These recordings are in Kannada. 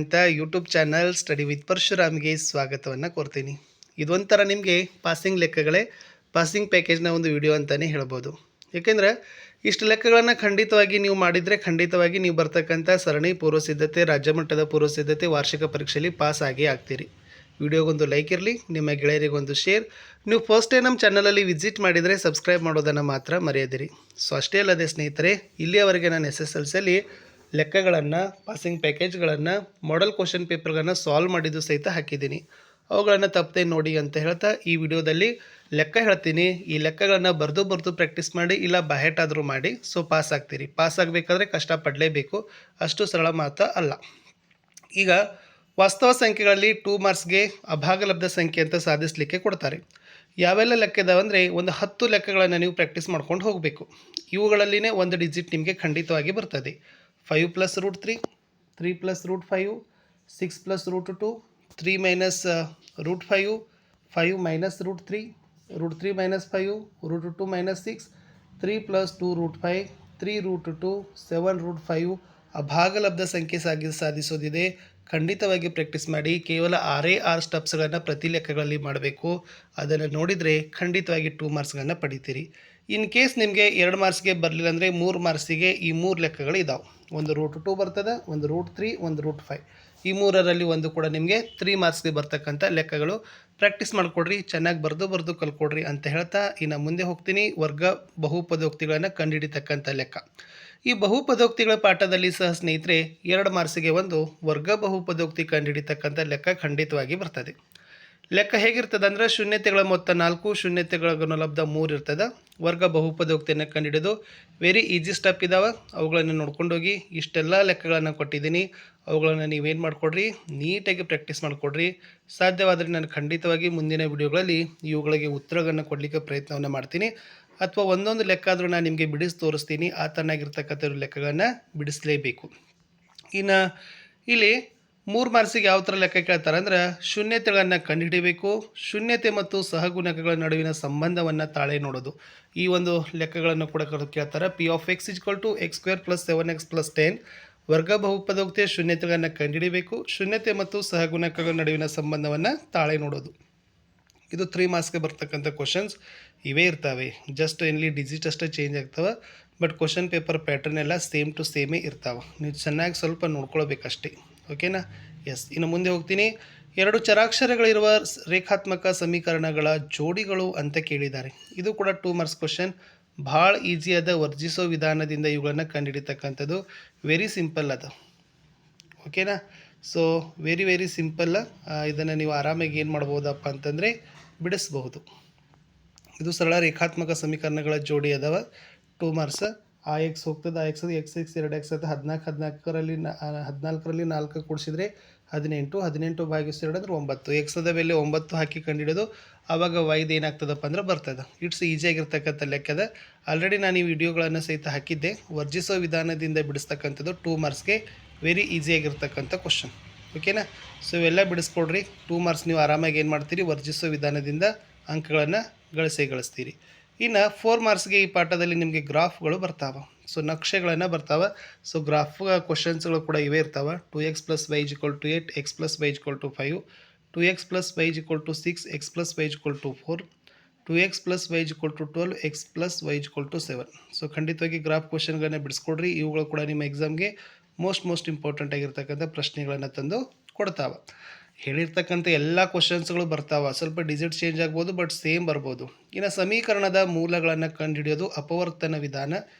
ಅಂತ ಯೂಟ್ಯೂಬ್ ಚಾನಲ್ ಸ್ಟಡಿ ವಿತ್ ಪರಶುರಾಮ್ಗೆ ಸ್ವಾಗತವನ್ನು ಕೋರ್ತೀನಿ. ಇದೊಂಥರ ನಿಮಗೆ ಪಾಸಿಂಗ್ ಲೆಕ್ಕಗಳೇ ಪಾಸಿಂಗ್ ಪ್ಯಾಕೇಜ್ನ ಒಂದು ವಿಡಿಯೋ ಅಂತಲೇ ಹೇಳ್ಬೋದು. ಏಕೆಂದರೆ ಇಷ್ಟು ಲೆಕ್ಕಗಳನ್ನು ಖಂಡಿತವಾಗಿ ನೀವು ಮಾಡಿದರೆ ಖಂಡಿತವಾಗಿ ನೀವು ಬರ್ತಕ್ಕಂಥ ಸರಣಿ ಪೂರ್ವಸಿದ್ಧತೆ, ರಾಜ್ಯಮಟ್ಟದ ಪೂರ್ವಸಿದ್ಧತೆ, ವಾರ್ಷಿಕ ಪರೀಕ್ಷೆಯಲ್ಲಿ ಪಾಸ್ ಆಗೇ ಆಗ್ತೀರಿ. ವಿಡಿಯೋಗೊಂದು ಲೈಕ್ ಇರಲಿ, ನಿಮ್ಮ ಗೆಳೆಯರಿಗೊಂದು ಶೇರ್. ನೀವು ಫಸ್ಟ್ ಟೈಮ್ ನಮ್ಮ ಚಾನಲಲ್ಲಿ ವಿಸಿಟ್ ಮಾಡಿದರೆ ಸಬ್ಸ್ಕ್ರೈಬ್ ಮಾಡೋದನ್ನು ಮಾತ್ರ ಮರೆಯದಿರಿ. ಸೊ ಅಷ್ಟೇ ಅಲ್ಲದೆ ಸ್ನೇಹಿತರೆ, ಇಲ್ಲಿಯವರೆಗೆ ನಾನು SSLCಯಲ್ಲಿ ಲೆಕ್ಕಗಳನ್ನು, ಪಾಸಿಂಗ್ ಪ್ಯಾಕೇಜ್ಗಳನ್ನು, ಮಾಡೆಲ್ ಕ್ವಶನ್ ಪೇಪರ್ಗಳನ್ನು ಸಾಲ್ವ್ ಮಾಡಿದ್ದು ಸಹಿತ ಹಾಕಿದ್ದೀನಿ. ಅವುಗಳನ್ನು ತಪ್ಪದೆ ನೋಡಿ ಅಂತ ಹೇಳ್ತಾ ಈ ವಿಡಿಯೋದಲ್ಲಿ ಲೆಕ್ಕ ಹೇಳ್ತೀನಿ. ಈ ಲೆಕ್ಕಗಳನ್ನು ಬರೆದು ಪ್ರಾಕ್ಟೀಸ್ ಮಾಡಿ, ಇಲ್ಲ ಬಹೆಟಾದರೂ ಮಾಡಿ. So pass ಆಗ್ತೀರಿ. ಪಾಸ್ ಆಗಬೇಕಾದ್ರೆ ಕಷ್ಟಪಡಲೇಬೇಕು, ಅಷ್ಟು ಸರಳ ಮಾತ್ರ ಅಲ್ಲ. ಈಗ ವಾಸ್ತವ ಸಂಖ್ಯೆಗಳಲ್ಲಿ 2 ಮಾರ್ಕ್ಸ್ಗೆ ಅಭಾಗಲಬ್ಧ ಸಂಖ್ಯೆ ಅಂತ ಸಾಧಿಸಲಿಕ್ಕೆ ಕೊಡ್ತಾರೆ. ಯಾವೆಲ್ಲ ಲೆಕ್ಕ ಇದಾವಂದರೆ ಒಂದು 10 ಲೆಕ್ಕಗಳನ್ನು ನೀವು ಪ್ರಾಕ್ಟೀಸ್ ಮಾಡ್ಕೊಂಡು ಹೋಗಬೇಕು. ಇವುಗಳಲ್ಲಿನೇ ಒಂದು ಡಿಜಿಟ್ ನಿಮಗೆ ಖಂಡಿತವಾಗಿ ಬರ್ತದೆ. 5 + √3, 3 + √5, 6 + √2, 3 - √5, 5 - √3, √3 - 5, √2 - 6, 3 + 2 √5, 3 √2, 7 √5 ಅಭಾಗಲಬ್ಧ ಸಂಖ್ಯೆ ಸಾಧಿಸೋದಿದೆ. ಖಂಡಿತವಾಗಿ ಪ್ರಾಕ್ಟೀಸ್ ಮಾಡಿ. ಕೇವಲ 6 ಸ್ಟೆಪ್ಸ್ಗಳನ್ನು ಪ್ರತಿ ಲೆಕ್ಕಗಳಲ್ಲಿ ಮಾಡಬೇಕು. ಅದನ್ನು ನೋಡಿದರೆ ಖಂಡಿತವಾಗಿ 2 ಮಾರ್ಕ್ಸ್ಗಳನ್ನು ಪಡಿತೀರಿ. ಇನ್ ಕೇಸ್ ನಿಮಗೆ 2 ಮಾರ್ಕ್ಸ್ಗೆ ಬರಲಿಲ್ಲ ಅಂದರೆ 3 ಮಾರ್ಕ್ಸಿಗೆ ಈ 3 ಲೆಕ್ಕಗಳು ಇದ್ದಾವೆ. ಒಂದು √2 ಬರ್ತದೆ, ಒಂದು √3, ಒಂದು √5. ಈ ಮೂರರಲ್ಲಿ ಒಂದು ಕೂಡ ನಿಮಗೆ 3 ಮಾರ್ಕ್ಸ್ಗೆ ಬರ್ತಕ್ಕಂಥ ಲೆಕ್ಕಗಳು. ಪ್ರಾಕ್ಟೀಸ್ ಮಾಡಿಕೊಡ್ರಿ, ಚೆನ್ನಾಗಿ ಬರೆದು ಕಲ್ಕೊಡ್ರಿ ಅಂತ ಹೇಳ್ತಾ ಇನ್ನು ಮುಂದೆ ಹೋಗ್ತೀನಿ. ವರ್ಗ ಬಹುಪದೋಕ್ತಿಗಳನ್ನು ಕಂಡುಹಿಡಿತಕ್ಕಂಥ ಲೆಕ್ಕ. ಈ ಬಹುಪದೋಕ್ತಿಗಳ ಪಾಠದಲ್ಲಿ ಸಹ ಸ್ನೇಹಿತರೆ 2 ಮಾರ್ಕ್ಸಿಗೆ ಒಂದು ವರ್ಗ ಬಹುಪದೋಕ್ತಿ ಕಂಡುಹಿಡಿತಕ್ಕಂಥ ಲೆಕ್ಕ ಖಂಡಿತವಾಗಿ ಬರ್ತದೆ. ಲೆಕ್ಕ ಹೇಗಿರ್ತದೆ ಅಂದರೆ ಶೂನ್ಯತೆಗಳ ಮೊತ್ತ 4, ಶೂನ್ಯತೆಗಳ ಗುಣಲಬ್ಧ 3 ಇರ್ತದೆ. ವರ್ಗ ಬಹುಪದೋಕ್ತಿಯನ್ನು ಕಂಡುಹಿಡಿದು ವೆರಿ ಈಸಿ ಸ್ಟೆಪ್ ಇದ್ದಾವೆ, ಅವುಗಳನ್ನು ನೋಡ್ಕೊಂಡೋಗಿ. ಇಷ್ಟೆಲ್ಲ ಲೆಕ್ಕಗಳನ್ನು ಕೊಟ್ಟಿದ್ದೀನಿ, ಅವುಗಳನ್ನು ನೀವೇನು ಮಾಡಿಕೊಡ್ರಿ, ನೀಟಾಗಿ ಪ್ರಾಕ್ಟೀಸ್ ಮಾಡಿಕೊಡ್ರಿ. ಸಾಧ್ಯವಾದರೆ ನಾನು ಖಂಡಿತವಾಗಿ ಮುಂದಿನ ವಿಡಿಯೋಗಳಲ್ಲಿ ಇವುಗಳಿಗೆ ಉತ್ತರಗಳನ್ನು ಕೊಡಲಿಕ್ಕೆ ಪ್ರಯತ್ನವನ್ನು ಮಾಡ್ತೀನಿ. ಅಥವಾ ಒಂದೊಂದು ಲೆಕ್ಕ ಆದರೂ ನಾನು ನಿಮಗೆ ಬಿಡಿಸಿ ತೋರಿಸ್ತೀನಿ. ಆ ಥರನಾಗಿರ್ತಕ್ಕಂಥ ಲೆಕ್ಕಗಳನ್ನು ಬಿಡಿಸಲೇಬೇಕು. ಇನ್ನು ಇಲ್ಲಿ 3 ಮಾರ್ಕ್ಸಿಗೆ ಯಾವ ಥರ ಲೆಕ್ಕ ಕೇಳ್ತಾರೆ ಅಂದರೆ ಶೂನ್ಯತೆಗಳನ್ನು ಕಂಡುಹಿಡಿಯಬೇಕು. ಶೂನ್ಯತೆ ಮತ್ತು ಸಹಗುಣಕಗಳ ನಡುವಿನ ಸಂಬಂಧವನ್ನು ತಾಳೆ ನೋಡೋದು. ಈ ಒಂದು ಲೆಕ್ಕಗಳನ್ನು ಕೂಡ ಕೇಳ್ತಾರೆ. P(x) = x² + 7x + 10 ವರ್ಗ ಬಹುಪದೋಕ್ತಿಯ ಶೂನ್ಯತೆಗಳನ್ನು ಕಂಡುಹಿಡಿಯಬೇಕು. ಶೂನ್ಯತೆ ಮತ್ತು ಸಹಗುಣಕಗಳ ನಡುವಿನ ಸಂಬಂಧವನ್ನು ತಾಳೆ ನೋಡೋದು. ಇದು 3 ಮಾರ್ಕ್ಸ್ಗೆ ಬರ್ತಕ್ಕಂಥ ಕ್ವಶನ್ಸ್ ಇವೇ ಇರ್ತವೆ. ಜಸ್ಟ್ ಇಲ್ಲಿ ಡಿಜಿಟ್ ಅಷ್ಟೇ ಚೇಂಜ್ ಆಗ್ತವೆ, ಬಟ್ ಕ್ವಶನ್ ಪೇಪರ್ ಪ್ಯಾಟರ್ನ್ ಎಲ್ಲ ಸೇಮ್ ಟು ಸೇಮೇ ಇರ್ತಾವೆ. ನೀವು ಚೆನ್ನಾಗಿ ಸ್ವಲ್ಪ ನೋಡ್ಕೊಳ್ಬೇಕಷ್ಟೇ. ಓಕೆನಾ? ಎಸ್. ಇನ್ನು ಮುಂದೆ ಹೋಗ್ತೀನಿ. 2 ಚರಾಕ್ಷರಗಳಿರುವ ರೇಖಾತ್ಮಕ ಸಮೀಕರಣಗಳ ಜೋಡಿಗಳು ಅಂತ ಕೇಳಿದ್ದಾರೆ. ಇದು ಕೂಡ 2 ಮಾರ್ಕ್ಸ್ ಕ್ವಶನ್. ಭಾಳ ಈಸಿಯಾದ ವರ್ಜಿಸೋ ವಿಧಾನದಿಂದ ಇವುಗಳನ್ನು ಕಂಡುಹಿಡಿತಕ್ಕಂಥದ್ದು. ವೆರಿ ಸಿಂಪಲ್ ಅದು. ಓಕೆನಾ? So very simple. ಇದನ್ನು ನೀವು ಆರಾಮಾಗಿ ಏನು ಮಾಡ್ಬೋದಪ್ಪ ಅಂತಂದರೆ ಬಿಡಿಸ್ಬಹುದು. ಇದು ಸರಳ ರೇಖಾತ್ಮಕ ಸಮೀಕರಣಗಳ ಜೋಡಿ ಅದಾವ. 2 ಮಾರ್ಕ್ಸ್. X ಹೋಗ್ತದೆ, X 2X ಅದು 14ರಲ್ಲಿ 4 ಕೂಡಿಸಿದ್ರೆ 18, 18 / 2 ಅಂದರೆ 9. ಎಕ್ಸದ ಬೆಲೆ 9 ಹಾಕಿ ಕಂಡುಹಿಡಿದು ಆವಾಗ ವೈದ್ ಏನಾಗ್ತದಪ್ಪ ಅಂದ್ರೆ ಬರ್ತದೆ. ಇಟ್ಸ್ ಈಸಿಯಾಗಿರ್ತಕ್ಕಂಥ ಲೆಕ್ಕದ. ಆಲ್ರೆಡಿ ನಾನು ಈ ವಿಡಿಯೋಗಳನ್ನು ಸಹಿತ ಹಾಕಿದ್ದೆ. ವರ್ಜಿಸೋ ವಿಧಾನದಿಂದ ಬಿಡಿಸ್ತಕ್ಕಂಥದ್ದು 2 ಮಾರ್ಕ್ಸ್ಗೆ ವೆರಿ ಈಸಿಯಾಗಿರ್ತಕ್ಕಂಥ ಕ್ವಶನ್. ಓಕೆನಾ? ಸೊ ಇವೆಲ್ಲ ಬಿಡಿಸ್ಕೊಡ್ರಿ. 2 ಮಾರ್ಕ್ಸ್ ನೀವು ಆರಾಮಾಗಿ ಏನು ಮಾಡ್ತೀರಿ, ವರ್ಜಿಸೋ ವಿಧಾನದಿಂದ ಅಂಕಗಳನ್ನು ಗಳಿಸ್ತೀರಿ. ಇನ್ನು 4 ಮಾರ್ಕ್ಸ್ಗೆ ಈ ಪಾಠದಲ್ಲಿ ನಿಮಗೆ ಗ್ರಾಫ್ಗಳು ಬರ್ತಾವೆ. ಸೊ ನಕ್ಷೆಗಳನ್ನು ಬರ್ತಾವೆ. ಸೊ ಗ್ರಾಫ್ ಕ್ವಶನ್ಸ್ಗಳು ಕೂಡ ಇವೇ ಇರ್ತಾವೆ. 2x + y = 8, x + y = 5, 2x + y = 6, x + y = 4, 2x + y = 12, x + y = 7. So ಖಂಡಿತವಾಗಿ ಗ್ರಾಫ್ ಕ್ವಶನ್ಗಳನ್ನು ಬಿಡಿಸ್ಕೊಡ್ರಿ. ಇವುಗಳು ಕೂಡ ನಿಮ್ಮ ಎಕ್ಸಾಮ್ಗೆ ಮೋಸ್ಟ್ ಇಂಪಾರ್ಟೆಂಟ್ ಆಗಿರ್ತಕ್ಕಂಥ ಪ್ರಶ್ನೆಗಳನ್ನು ತಂದು ಕೊಡ್ತಾವೆ. ಹೇಳಿರ್ತಕ್ಕಂಥ ಎಲ್ಲ ಕ್ವಶನ್ಸ್ಗಳು ಬರ್ತಾವೆ. ಸ್ವಲ್ಪ ಡಿಜಿಟ್ ಚೇಂಜ್ ಆಗ್ಬೋದು, ಬಟ್ ಸೇಮ್ ಬರ್ಬೋದು. ಇನ್ನು ಸಮೀಕರಣದ ಮೂಲಗಳನ್ನು ಕಂಡುಹಿಡಿಯೋದು ಅಪವರ್ತನ ವಿಧಾನ.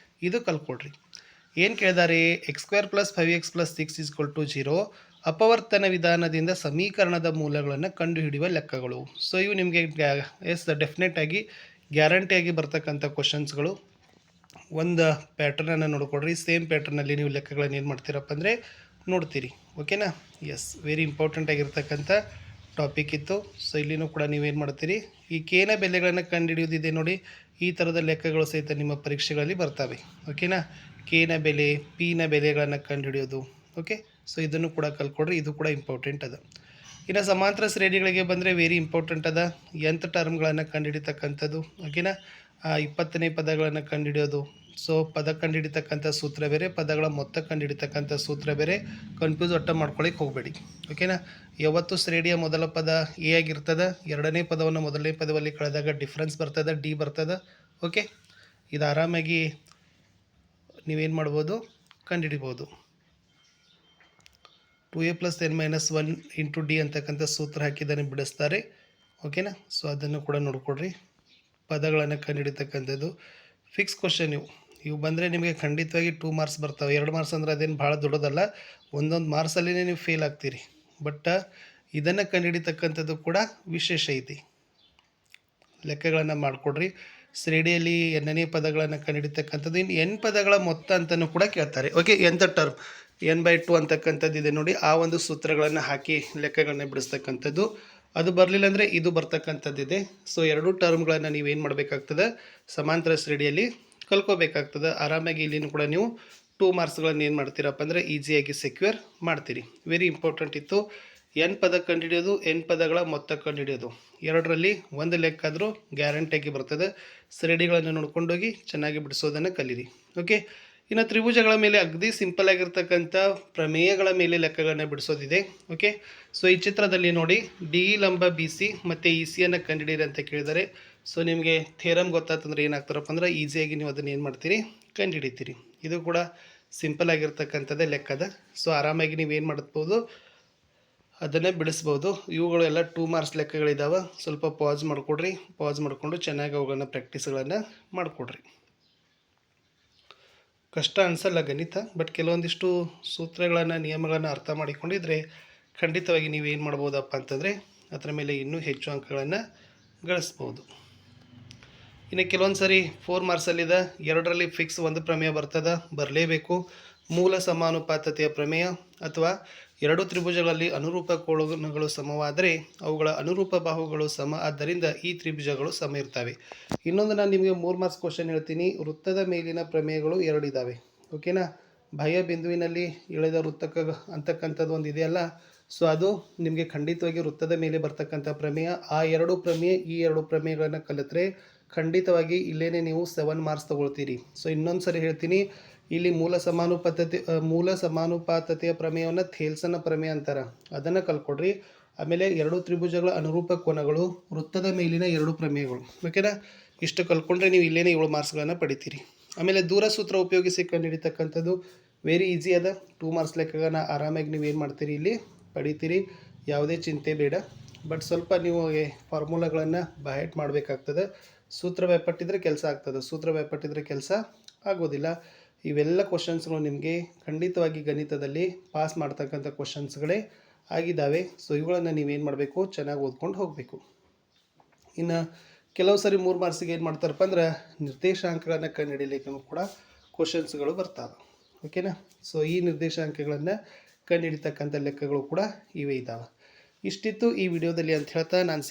ಇದು ಕಲ್ಕೊಡ್ರಿ. ಏನು ಕೇಳಿದ್ದಾರೆ? x² + 5x + 6 = 0 ಅಪವರ್ತನ ವಿಧಾನದಿಂದ ಸಮೀಕರಣದ ಮೂಲಗಳನ್ನು ಕಂಡುಹಿಡಿಯುವ ಲೆಕ್ಕಗಳು. ಸೊ ಇವು ನಿಮಗೆ ಡೆಫಿನೆಟ್ ಆಗಿ ಗ್ಯಾರಂಟಿಯಾಗಿ ಬರ್ತಕ್ಕಂಥ ಕ್ವಶನ್ಸ್ಗಳು. ಒಂದು ಪ್ಯಾಟರ್ನನ್ನು ನೋಡ್ಕೊಡ್ರಿ. ಸೇಮ್ ಪ್ಯಾಟರ್ನಲ್ಲಿ ನೀವು ಲೆಕ್ಕಗಳನ್ನು ಏನು ಮಾಡ್ತೀರಪ್ಪ ಅಂದರೆ ನೋಡ್ತೀರಿ. ಓಕೆನಾ? ಎಸ್. ವೆರಿ ಇಂಪಾರ್ಟೆಂಟ್ ಆಗಿರ್ತಕ್ಕಂಥ ಟಾಪಿಕ್ ಇತ್ತು. ಸೊ ಇಲ್ಲಿನೂ ಕೂಡ ನೀವೇನು ಮಾಡ್ತೀರಿ, ಈ ಕೇನ ಬೆಲೆಗಳನ್ನು ಕಂಡುಹಿಡಿಯೋದಿದೆ ನೋಡಿ. ಈ ಥರದ ಲೆಕ್ಕಗಳು ಸಹಿತ ನಿಮ್ಮ ಪರೀಕ್ಷೆಗಳಲ್ಲಿ ಬರ್ತವೆ. ಓಕೆನಾ? ಕೇನ ಬೆಲೆ, ಪಿನ ಬೆಲೆಗಳನ್ನು ಕಂಡುಹಿಡಿಯೋದು. ಓಕೆ. ಸೊ ಇದನ್ನು ಕೂಡ ಕಲ್ಕೊಡ್ರಿ. ಇದು ಕೂಡ ಇಂಪಾರ್ಟೆಂಟ್ ಅದ. ಇನ್ನು ಸಮಾಂತರ ಶ್ರೇಣಿಗಳಿಗೆ ಬಂದರೆ ವೆರಿ ಇಂಪಾರ್ಟೆಂಟ್ ಅದ. nth ಟರ್ಮ್ಗಳನ್ನು ಕಂಡುಹಿಡಿತಕ್ಕಂಥದ್ದು. ಓಕೆನಾ? 20ನೇ ಪದಗಳನ್ನು ಕಂಡುಹಿಡಿಯೋದು. ಸೊ ಪದ ಕಂಡುಹಿಡಿತಕ್ಕಂಥ ಸೂತ್ರ ಬೇರೆ, ಪದಗಳ ಮೊತ್ತ ಕಂಡುಹಿಡಿತಕ್ಕಂಥ ಸೂತ್ರ ಬೇರೆ. ಕನ್ಫ್ಯೂಸ್ ಒಟ್ಟು ಮಾಡ್ಕೊಳ್ಳಿಕ್ಕೆ ಹೋಗಬೇಡಿ. ಓಕೆನಾ. ಯಾವತ್ತು ಶ್ರೇಣಿಯ ಮೊದಲ ಪದ ಎ ಆಗಿರ್ತದೆ, ಎರಡನೇ ಪದವನ್ನು ಮೊದಲನೇ ಪದದಲ್ಲಿ ಕಳೆದಾಗ ಡಿಫ್ರೆನ್ಸ್ ಬರ್ತದೆ, ಡಿ ಬರ್ತದೆ. ಓಕೆ, ಇದು ಆರಾಮಾಗಿ ನೀವೇನು ಮಾಡ್ಬೋದು, ಕಂಡುಹಿಡಿಬೋದು. 2a + n - 1 × d ಅಂತಕ್ಕಂಥ ಸೂತ್ರ ಹಾಕಿದ್ದನ್ನು ಬಿಡಿಸ್ತಾರೆ. ಓಕೆನಾ. ಸೊ ಅದನ್ನು ಕೂಡ ನೋಡ್ಕೊಡ್ರಿ. ಪದಗಳನ್ನು ಕಂಡುಹಿಡಿತಕ್ಕಂಥದ್ದು ಫಿಕ್ಸ್ ಕ್ವಶನ್. ಇವು ಬಂದರೆ ನಿಮಗೆ ಖಂಡಿತವಾಗಿ 2 ಮಾರ್ಕ್ಸ್ ಬರ್ತಾವೆ. 2 ಮಾರ್ಕ್ಸ್ ಅಂದರೆ ಅದೇನು ಭಾಳ ದೊಡ್ಡದಲ್ಲ, ಒಂದೊಂದು ಮಾರ್ಕ್ಸಲ್ಲೇ ನೀವು ಫೇಲ್ ಆಗ್ತೀರಿ. ಬಟ್ ಇದನ್ನು ಕಂಡುಹಿಡಿತಕ್ಕಂಥದ್ದು ಕೂಡ ವಿಶೇಷ ಐತಿ. ಲೆಕ್ಕಗಳನ್ನು ಮಾಡಿಕೊಡ್ರಿ. ಶ್ರೇಣಿಯಲ್ಲಿ ಎನ್ನನೇ ಪದಗಳನ್ನು ಕಂಡುಹಿಡಿತಕ್ಕಂಥದ್ದು. ಇನ್ನು n ಪದಗಳ ಮೊತ್ತ ಅಂತಲೂ ಕೂಡ ಕೇಳ್ತಾರೆ. ಓಕೆ, ಎಂಥ ಟರ್ಮ್ n/2 ಅಂತಕ್ಕಂಥದ್ದು ಇದೆ ನೋಡಿ, ಆ ಒಂದು ಸೂತ್ರಗಳನ್ನು ಹಾಕಿ ಲೆಕ್ಕಗಳನ್ನ ಬಿಡಿಸ್ತಕ್ಕಂಥದ್ದು. ಅದು ಬರಲಿಲ್ಲ ಅಂದರೆ ಇದು ಬರ್ತಕ್ಕಂಥದ್ದಿದೆ. ಸೊ ಎರಡೂ ಟರ್ಮ್ಗಳನ್ನು ನೀವೇನು ಮಾಡಬೇಕಾಗ್ತದೆ, ಸಮಾಂತರ ಶ್ರೇಣಿಯಲ್ಲಿ ಕಲ್ಕೋಬೇಕಾಗ್ತದೆ. ಆರಾಮಾಗಿ ಇಲ್ಲಿನೂ ಕೂಡ ನೀವು 2 ಮಾರ್ಕ್ಸ್ಗಳನ್ನು ಏನು ಮಾಡ್ತೀರಪ್ಪ ಅಂದರೆ ಈಸಿಯಾಗಿ ಸೆಕ್ಯೂರ್ ಮಾಡ್ತೀರಿ. ವೆರಿ ಇಂಪಾರ್ಟೆಂಟ್ ಇತ್ತು. n ಪದ ಕಂಡುಹಿಡಿಯೋದು, n ಪದಗಳ ಮೊತ್ತ ಕಂಡುಹಿಡಿಯೋದು, ಎರಡರಲ್ಲಿ ಒಂದು ಲೆಕ್ಕಾದರೂ ಗ್ಯಾರಂಟಿಯಾಗಿ ಬರ್ತದೆ. ಶ್ರೇಣಿಗಳನ್ನು ನೋಡ್ಕೊಂಡೋಗಿ ಚೆನ್ನಾಗಿ ಬಿಡಿಸೋದನ್ನು ಕಲೀರಿ. ಓಕೆ, ಇನ್ನು ತ್ರಿಭುಜಗಳ ಮೇಲೆ ಅಗದಿ ಸಿಂಪಲ್ ಆಗಿರ್ತಕ್ಕಂಥ ಪ್ರಮೇಯಗಳ ಮೇಲೆ ಲೆಕ್ಕಗಳನ್ನು ಬಿಡಿಸೋದಿದೆ. ಓಕೆ, ಸೊ ಈ ಚಿತ್ರದಲ್ಲಿ ನೋಡಿ, ಡಿ ಲಂಬ ಬಿ ಸಿ ಮತ್ತು ಇ ಸಿಯನ್ನು ಕಂಡುಹಿಡಿಯಿರಿ ಅಂತ ಕೇಳಿದರೆ, ಸೊ ನಿಮಗೆ ಥೇರಮ್ ಗೊತ್ತಾತಂದ್ರೆ ಏನಾಗ್ತಾರಪ್ಪ ಅಂದ್ರೆ ಈಸಿಯಾಗಿ ನೀವು ಅದನ್ನು ಏನು ಮಾಡ್ತೀರಿ, ಕಂಡುಹಿಡಿತೀರಿ. ಇದು ಕೂಡ ಸಿಂಪಲ್ ಆಗಿರ್ತಕ್ಕಂಥದ್ದೇ ಲೆಕ್ಕದ. ಸೊ ಆರಾಮಾಗಿ ನೀವು ಏನು ಮಾಡ್ಬೋದು, ಅದನ್ನೇ ಬಿಡಿಸ್ಬೋದು. ಇವುಗಳು ಎಲ್ಲ 2 ಮಾರ್ಕ್ಸ್ ಲೆಕ್ಕಗಳಿದ್ದಾವೆ. ಸ್ವಲ್ಪ ಪಾಸ್ ಮಾಡಿಕೊಡ್ರಿ. ಪಾಸ್ ಮಾಡಿಕೊಂಡು ಚೆನ್ನಾಗಿ ಅವುಗಳನ್ನ ಪ್ರಾಕ್ಟೀಸ್ಗಳನ್ನು ಮಾಡಿಕೊಡ್ರಿ. ಕಷ್ಟ ಅನಿಸಲ್ಲ ಗಣಿತ, ಬಟ್ ಕೆಲವೊಂದಿಷ್ಟು ಸೂತ್ರಗಳನ್ನು, ನಿಯಮಗಳನ್ನು ಅರ್ಥ ಮಾಡಿಕೊಂಡಿದ್ರೆ ಖಂಡಿತವಾಗಿ ನೀವು ಏನು ಮಾಡ್ಬೋದಪ್ಪ ಅಂತಂದರೆ ಅದರ ಮೇಲೆ ಇನ್ನೂ ಹೆಚ್ಚು ಅಂಕಗಳನ್ನು ಗಳಿಸ್ಬೋದು. ಇನ್ನು ಕೆಲವೊಂದು ಸರಿ 4 ಮಾರ್ಕ್ಸಲ್ಲಿದೆ, ಎರಡರಲ್ಲಿ ಫಿಕ್ಸ್ ಒಂದು ಪ್ರಮೇಯ ಬರ್ತದೆ, ಬರಲೇಬೇಕು. ಮೂಲ ಸಮಾನುಪಾತತೆಯ ಪ್ರಮೇಯ, ಅಥವಾ ಎರಡು ತ್ರಿಭುಜಗಳಲ್ಲಿ ಅನುರೂಪ ಕೋನಗಳು ಸಮವಾದರೆ ಅವುಗಳ ಅನುರೂಪ ಬಾಹುಗಳು ಸಮ, ಆದ್ದರಿಂದ ಈ ತ್ರಿಭುಜಗಳು ಸಮ ಇರ್ತವೆ. ಇನ್ನೊಂದು ನಾನು ನಿಮಗೆ 3 ಮಾರ್ಕ್ಸ್ ಕ್ವಶನ್ ಹೇಳ್ತೀನಿ. ವೃತ್ತದ ಮೇಲಿನ ಪ್ರಮೇಯಗಳು 2 ಇದ್ದಾವೆ. ಓಕೆನಾ. ಬಾಹ್ಯ ಬಿಂದುವಿನಲ್ಲಿ ಎಳೆದ ವೃತ್ತಕ ಅಂತಕ್ಕಂಥದ್ದು ಒಂದು ಇದೆಯಲ್ಲ, ಸೊ ಅದು ನಿಮಗೆ ಖಂಡಿತವಾಗಿ ವೃತ್ತದ ಮೇಲೆ ಬರ್ತಕ್ಕಂಥ ಪ್ರಮೇಯ. ಆ ಎರಡು ಪ್ರಮೇಯ, ಈ ಎರಡು ಪ್ರಮೇಯಗಳನ್ನು ಕಲಿತ್ರೆ ಖಂಡಿತವಾಗಿ ಇಲ್ಲೇನೆ ನೀವು 7 ಮಾರ್ಕ್ಸ್ ತೊಗೊಳ್ತೀರಿ. ಸೊ ಇನ್ನೊಂದು ಸರಿ ಹೇಳ್ತೀನಿ, ಇಲ್ಲಿ ಮೂಲ ಸಮಾನುಪಾತತೆಯ ಪ್ರಮೇಯವನ್ನು ಥೇಲ್ಸನ್ನ ಪ್ರಮೇಯ ಅಂತಾರೆ, ಅದನ್ನು ಕಲ್ಕೊಡ್ರಿ. ಆಮೇಲೆ ಎರಡು ತ್ರಿಭುಜಗಳ ಅನುರೂಪ ಕೋನಗಳು, ವೃತ್ತದ ಮೇಲಿನ ಎರಡು ಪ್ರಮೇಯಗಳು. ಓಕೆನಾ. ಇಷ್ಟು ಕಲ್ಕೊಂಡ್ರೆ ನೀವು ಇಲ್ಲೇನೆ 7 ಮಾರ್ಕ್ಸ್ಗಳನ್ನು ಪಡಿತೀರಿ. ಆಮೇಲೆ ದೂರ ಸೂತ್ರ ಉಪಯೋಗಿಸಿ ಕಂಡುಹಿಡಿತಕ್ಕಂಥದ್ದು ವೆರಿ ಈಸಿ ಅದ. 2 ಮಾರ್ಕ್ಸ್ ಲೆಕ್ಕಗಳನ್ನ ಆರಾಮಾಗಿ ನೀವು ಏನು ಮಾಡ್ತೀರಿ, ಇಲ್ಲಿ ಪಡಿತೀರಿ. ಯಾವುದೇ ಚಿಂತೆ ಬೇಡ. ಬಟ್ ಸ್ವಲ್ಪ ನೀವು ಫಾರ್ಮುಲಾಗಳನ್ನು ಬೈಹೆಟ್ ಮಾಡಬೇಕಾಗ್ತದೆ. ಸೂತ್ರ ಭಯಪಟ್ಟಿದ್ರೆ ಕೆಲಸ ಆಗ್ತದೆ, ಸೂತ್ರ ಭಯಪಟ್ಟಿದ್ರೆ ಕೆಲಸ ಆಗೋದಿಲ್ಲ. ಇವೆಲ್ಲ ಕ್ವಶನ್ಸ್ಗಳು ನಿಮಗೆ ಖಂಡಿತವಾಗಿ ಗಣಿತದಲ್ಲಿ ಪಾಸ್ ಮಾಡ್ತಕ್ಕಂಥ ಕ್ವಶನ್ಸ್ಗಳೇ ಆಗಿದ್ದಾವೆ. ಸೊ ಇವುಗಳನ್ನು ನೀವೇನು ಮಾಡಬೇಕು, ಚೆನ್ನಾಗಿ ಓದ್ಕೊಂಡು ಹೋಗಬೇಕು. ಇನ್ನು ಕೆಲವು ಸರಿ 3 ಮಾರ್ಕ್ಸಿಗೆ ಏನು ಮಾಡ್ತಾರಪ್ಪ ಅಂದ್ರೆ ನಿರ್ದೇಶಾಂಕಗಳನ್ನು ಕಂಡುಹಿಡಿಯಲಿಕ್ಕೂ ಕೂಡ ಕ್ವಶನ್ಸ್ಗಳು ಬರ್ತಾವೆ. ಓಕೆನಾ. ಸೊ ಈ ನಿರ್ದೇಶಾಂಕಗಳನ್ನು ಕಂಡುಹಿಡಿತಕ್ಕಂಥ ಲೆಕ್ಕಗಳು ಕೂಡ ಇವೆ ಇದ್ದಾವೆ. ಇಷ್ಟಿತ್ತು ಈ ವಿಡಿಯೋದಲ್ಲಿ ಅಂತ ಹೇಳ್ತಾ ನಾನು